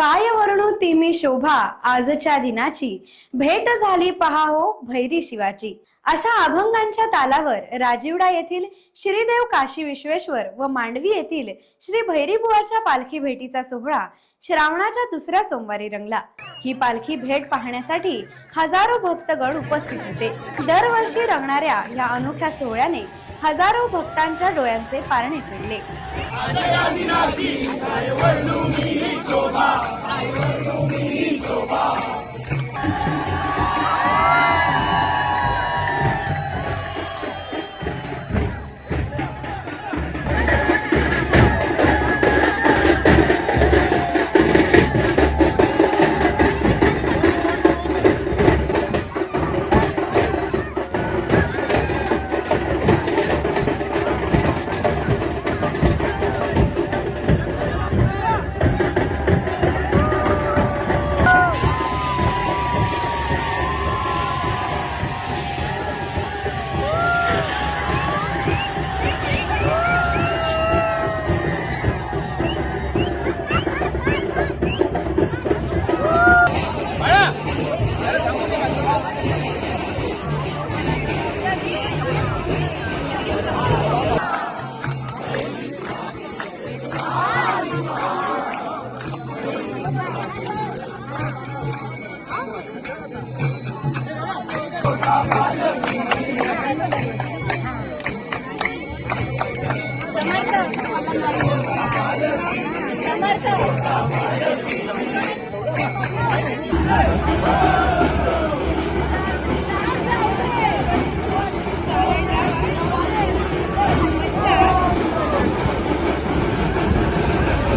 काय वर्णू तिमी शोभा आजच्या दिनाची, भेट झाली पहा हो भैरी शिवाची। अशा अभंगांच्या तालावर राजिवडा येथील श्रीदेव काशी विश्वेश्वर व मांडवी येथील श्री भैरीबुवाच्या पालखी भेटीचा सोहळा श्रावणाच्या दुसऱ्या सोमवारी रंगला। ही पालखी भेट पाहण्यासाठी हजारो भक्तगण उपस्थित होते। दरवर्षी रंगणाऱ्या या अनोख्या सोहळ्याने हजारो भक्तांच्या डोळ्यांचे पारणे फेडले।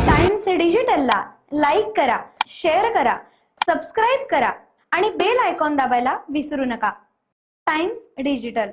टाइम्स डिजिटलला लाईक करा, शेअर करा, सबस्क्राइब करा आणि बेल आयकॉन दाबायला विसरू नका। Times digital.